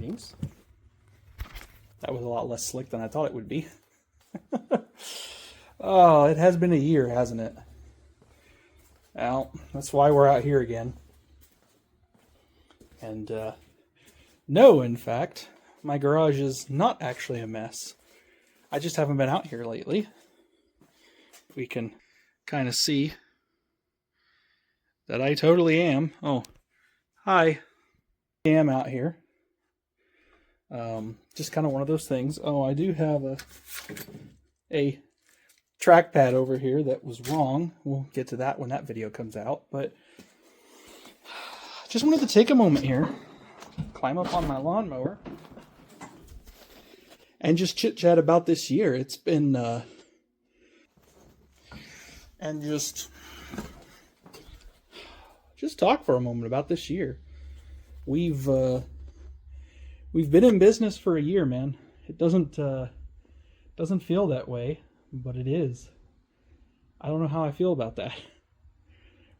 Greetings. That was a lot less slick than I thought it would be. Oh, it has been a year, hasn't it? Well, that's why we're out here again. And, no, in fact, my garage is not actually a mess. I just haven't been out here lately. We can kind of see that I totally am. Oh, hi. I am out here. Just kind of one of those things. Oh, I do have a trackpad over here that was wrong. We'll get to that when that video comes out. But just wanted to take a moment here, climb up on my lawnmower, and just chit-chat about this year. It's been, and just talk for a moment about this year. We've been in business for a year, man. It doesn't feel that way, but it is. I don't know how I feel about that.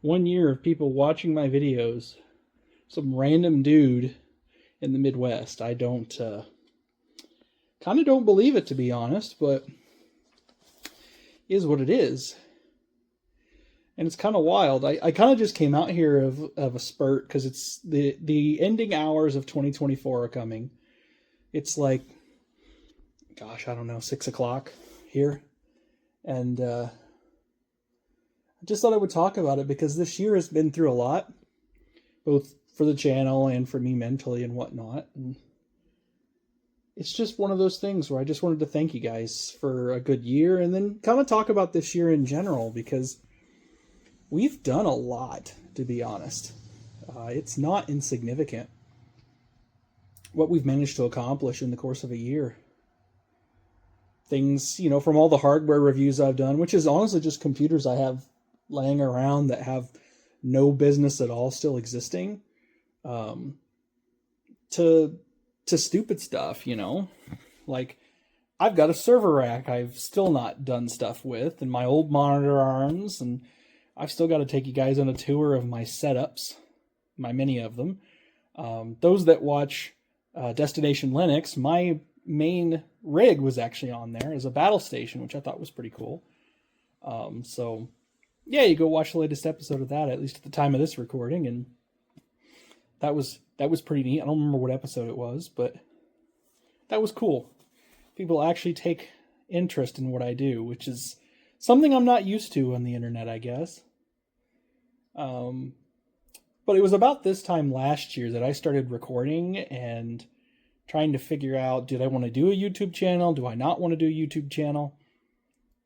1 year of people watching my videos, some random dude in the Midwest. I don't, kind of don't believe it, to be honest, but it is what it is. And it's kind of wild. I kind of just came out here of a spurt because it's the ending hours of 2024 are coming. It's like, gosh, I don't know, 6 o'clock here. And I just thought I would talk about it because this year has been through a lot, both for the channel and for me mentally and whatnot. And it's just one of those things where I just wanted to thank you guys for a good year and then kind of talk about this year in general because we've done a lot, to be honest. It's not insignificant what we've managed to accomplish in the course of a year. Things, you know, from all the hardware reviews I've done, which is honestly just computers I have laying around that have no business at all still existing, to stupid stuff, you know? Like, I've got a server rack I've still not done stuff with, and my old monitor arms, and I've still got to take you guys on a tour of my setups, my many of them. Those that watch Destination Linux, my main rig was actually on there as a battle station, which I thought was pretty cool. So, yeah, you go watch the latest episode of that, at least at the time of this recording, and that was pretty neat. I don't remember what episode it was, but that was cool. People actually take interest in what I do, which is something I'm not used to on the internet, I guess. But it was about this time last year that I started recording and trying to figure out, did I want to do a YouTube channel? Do I not want to do a YouTube channel?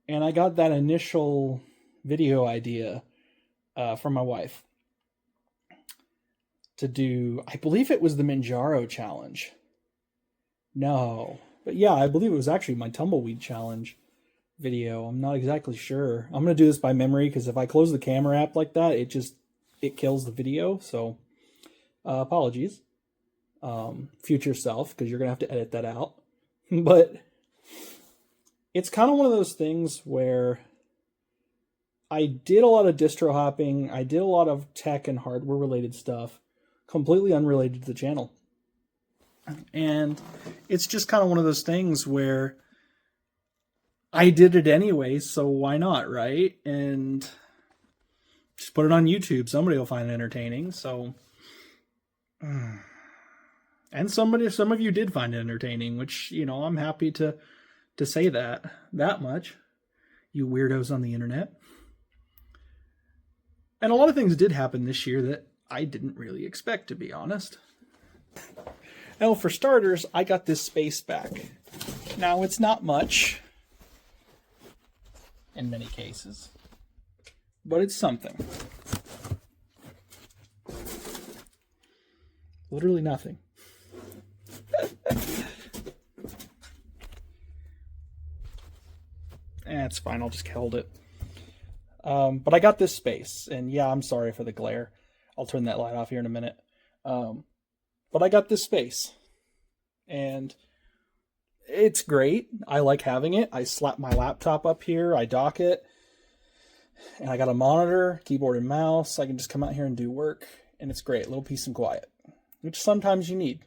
And I got that initial video idea from my wife to do, I believe it was the Manjaro challenge. No, but yeah, I believe it was actually my tumbleweed challenge video. I'm not exactly sure. I'm going to do this by memory because if I close the camera app like that, it kills the video. So apologies, future self, because you're going to have to edit that out. But it's kind of one of those things where I did a lot of distro hopping. I did a lot of tech and hardware related stuff, completely unrelated to the channel. And it's just kind of one of those things where I did it anyway, so why not, right? And just put it on YouTube. Somebody will find it entertaining. So, and some of you did find it entertaining, which, you know, I'm happy to say that much, you weirdos on the internet. And a lot of things did happen this year that I didn't really expect, to be honest. Now, for starters, I got this space back. Now, it's not much in many cases, but it's something. Literally nothing. It's fine, I'll just hold it. But I got this space, and yeah, I'm sorry for the glare. I'll turn that light off here in a minute. But I got this space, and it's great. I like having it. I slap my laptop up here, I dock it, and I got a monitor, keyboard and mouse. I can just come out here and do work, and it's great. A little peace and quiet, which sometimes you need.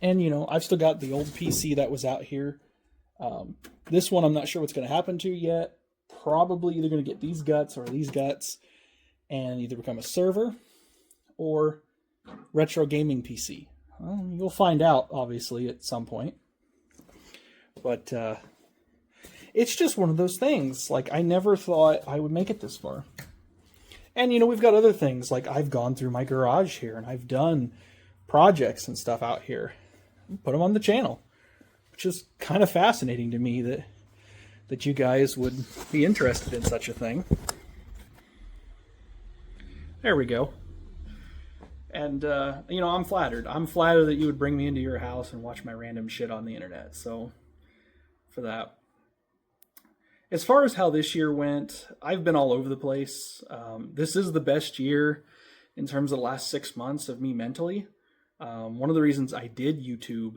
And, I've still got the old PC that was out here. This one I'm not sure what's going to happen to yet. Probably either going to get these guts or these guts and either become a server or retro gaming PC. Well, you'll find out, obviously, at some point. But it's just one of those things. Like, I never thought I would make it this far. And, we've got other things. Like, I've gone through my garage here, and I've done projects and stuff out here. Put them on the channel. Which is kind of fascinating to me that you guys would be interested in such a thing. There we go. And, I'm flattered. I'm flattered that you would bring me into your house and watch my random shit on the internet. So, for that. As far as how this year went, I've been all over the place. This is the best year in terms of the last 6 months of me mentally. One of the reasons I did YouTube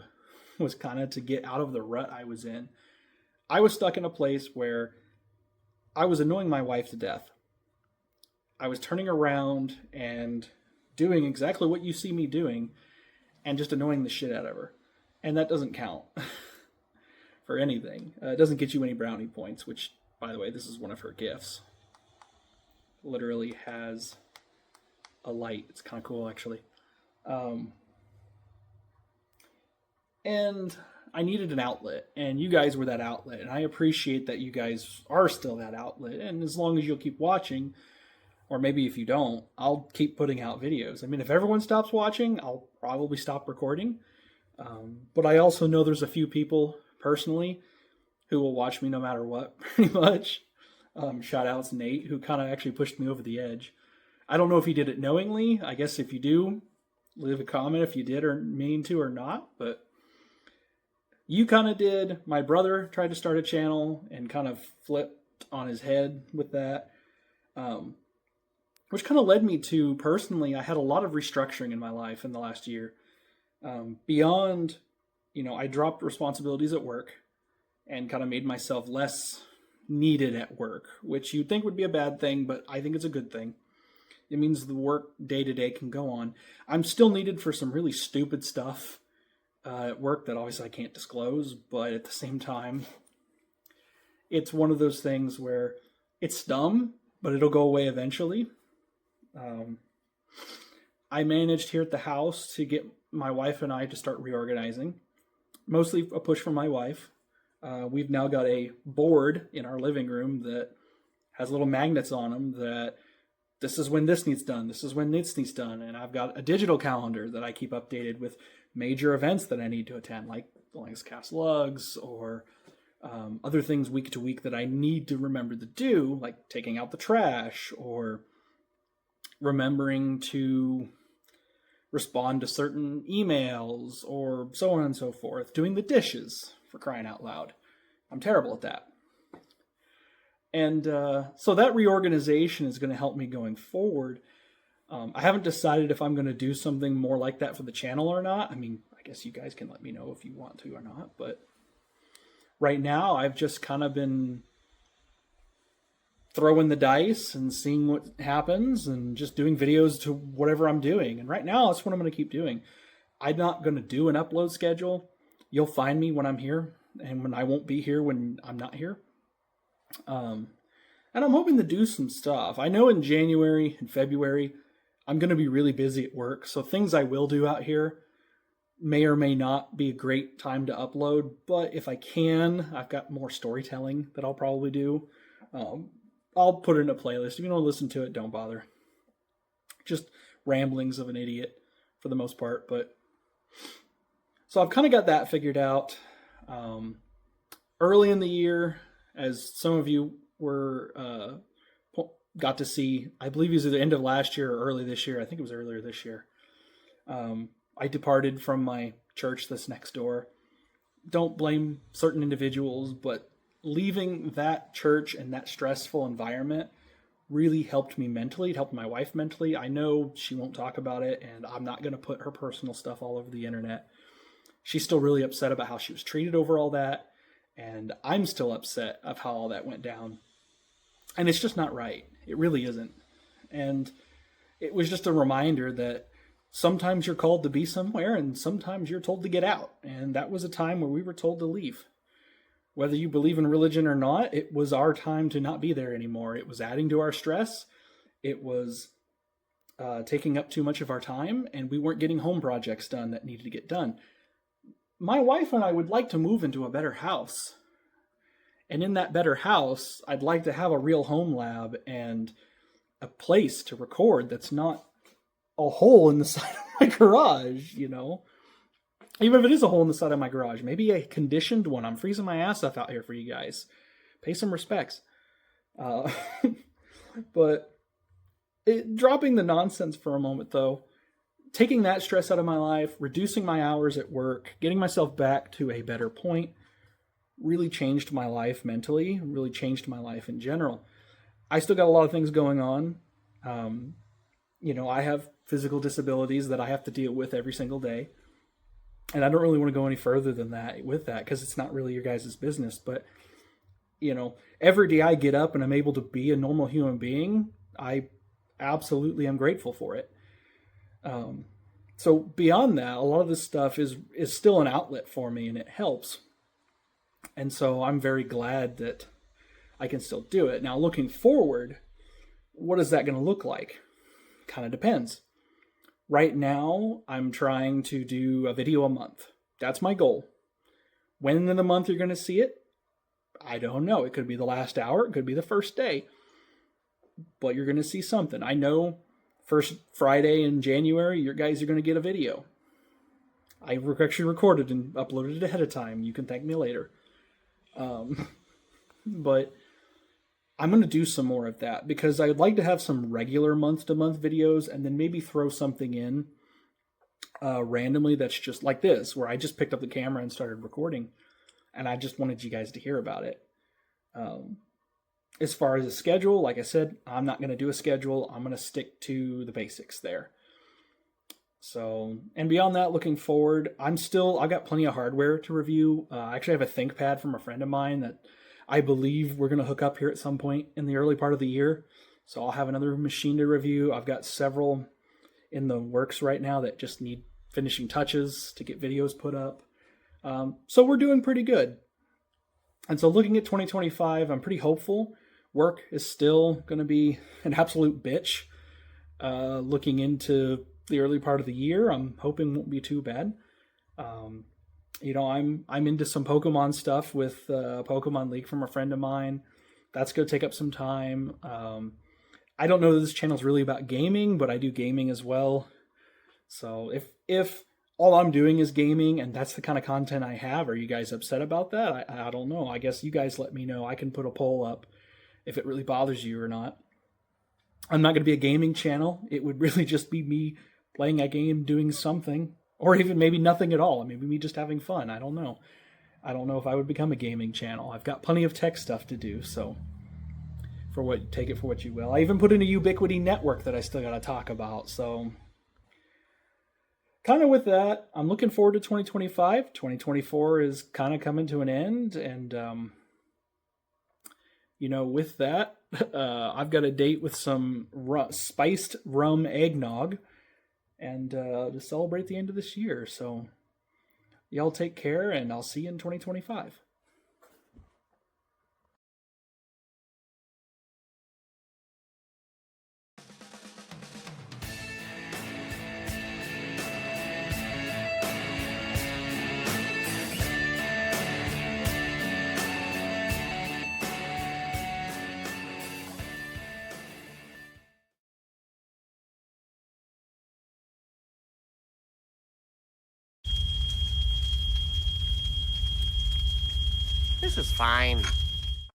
was kind of to get out of the rut I was in. I was stuck in a place where I was annoying my wife to death. I was turning around and doing exactly what you see me doing and just annoying the shit out of her. And that doesn't count for anything. It doesn't get you any brownie points, which, by the way, this is one of her gifts. Literally has a light. It's kind of cool, actually. And I needed an outlet, and you guys were that outlet, and I appreciate that you guys are still that outlet, and as long as you'll keep watching, or maybe if you don't, I'll keep putting out videos. I mean, if everyone stops watching, I'll probably stop recording, but I also know there's a few people, personally, who will watch me no matter what, pretty much. Shout outs Nate, who kind of actually pushed me over the edge. I don't know if he did it knowingly. I guess if you do, leave a comment if you did or mean to or not, but you kind of did. My brother tried to start a channel and kind of flipped on his head with that, which kind of led me to, personally, I had a lot of restructuring in my life in the last year. Beyond, I dropped responsibilities at work and kind of made myself less needed at work, which you'd think would be a bad thing, but I think it's a good thing. It means the work day-to-day can go on. I'm still needed for some really stupid stuff at work that obviously I can't disclose, but at the same time, it's one of those things where it's dumb, but it'll go away eventually. I managed here at the house to get my wife and I to start reorganizing, mostly a push from my wife. We've now got a board in our living room that has little magnets on them that this is when this needs done, this is when this needs done, and I've got a digital calendar that I keep updated with major events that I need to attend, like the Langs Cast Lugs, or other things week to week that I need to remember to do, like taking out the trash, or remembering to respond to certain emails, or so on and so forth. Doing the dishes, for crying out loud. I'm terrible at that. And so that reorganization is going to help me going forward. I haven't decided if I'm going to do something more like that for the channel or not. I mean, I guess you guys can let me know if you want to or not. But right now, I've just kind of been throwing the dice and seeing what happens and just doing videos to whatever I'm doing. And right now, that's what I'm going to keep doing. I'm not going to do an upload schedule. You'll find me when I'm here and when I won't be here when I'm not here. And I'm hoping to do some stuff. I know in January and February, I'm going to be really busy at work. So things I will do out here may or may not be a great time to upload. But if I can, I've got more storytelling that I'll probably do. I'll put it in a playlist. If you don't want to listen to it, don't bother. Just ramblings of an idiot for the most part. But so I've kind of got that figured out. Early in the year, as some of you were got to see, I believe it was at the end of last year or early this year. I think it was earlier this year. I departed from my church that's next door. Don't blame certain individuals, but leaving that church and that stressful environment really helped me mentally. It helped my wife mentally. I know she won't talk about it, and I'm not going to put her personal stuff all over the internet. She's still really upset about how she was treated over all that, and I'm still upset of how all that went down. And it's just not right. It really isn't. And it was just a reminder that sometimes you're called to be somewhere and sometimes you're told to get out. And that was a time where we were told to leave. Whether you believe in religion or not, it was our time to not be there anymore. It was adding to our stress. It was taking up too much of our time, and we weren't getting home projects done that needed to get done. My wife and I would like to move into a better house. And in that better house, I'd like to have a real home lab and a place to record that's not a hole in the side of my garage, you know? Even if it is a hole in the side of my garage, maybe a conditioned one. I'm freezing my ass off out here for you guys. Pay some respects. But dropping the nonsense for a moment, though, taking that stress out of my life, reducing my hours at work, getting myself back to a better point, really changed my life mentally, really changed my life in general. I still got a lot of things going on. I have physical disabilities that I have to deal with every single day. And I don't really want to go any further than that with that because it's not really your guys' business. But, every day I get up and I'm able to be a normal human being, I absolutely am grateful for it. So beyond that, a lot of this stuff is still an outlet for me and it helps. And so I'm very glad that I can still do it. Now, looking forward, what is that going to look like? Kind of depends. Right now, I'm trying to do a video a month. That's my goal. When in the month you're going to see it, I don't know. It could be the last hour. It could be the first day. But you're going to see something. I know first Friday in January, your guys are going to get a video. I actually recorded and uploaded it ahead of time. You can thank me later. But I'm going to do some more of that because I'd like to have some regular month-to-month videos and then maybe throw something in randomly that's just like this, where I just picked up the camera and started recording, and I just wanted you guys to hear about it. As far as a schedule, like I said, I'm not going to do a schedule. I'm going to stick to the basics there. So, and beyond that, looking forward, I got plenty of hardware to review. I actually have a ThinkPad from a friend of mine that I believe we're going to hook up here at some point in the early part of the year. So I'll have another machine to review. I've got several in the works right now that just need finishing touches to get videos put up. So we're doing pretty good. And so looking at 2025, I'm pretty hopeful. Work is still going to be an absolute bitch. Looking into the early part of the year, I'm hoping won't be too bad. I'm into some Pokemon stuff with Pokemon League from a friend of mine. That's going to take up some time. I don't know that this channel is really about gaming, but I do gaming as well. So if all I'm doing is gaming and that's the kind of content I have, are you guys upset about that? I don't know. I guess you guys let me know. I can put a poll up if it really bothers you or not. I'm not going to be a gaming channel. It would really just be me playing a game, doing something. Or even maybe nothing at all. Maybe me just having fun. I don't know. I don't know if I would become a gaming channel. I've got plenty of tech stuff to do, so take it for what you will. I even put in a Ubiquity network that I still got to talk about. So kind of with that, I'm looking forward to 2025. 2024 is kind of coming to an end, and with that, I've got a date with some spiced rum eggnog. And to celebrate the end of this year. So y'all take care, and I'll see you in 2025. This is fine.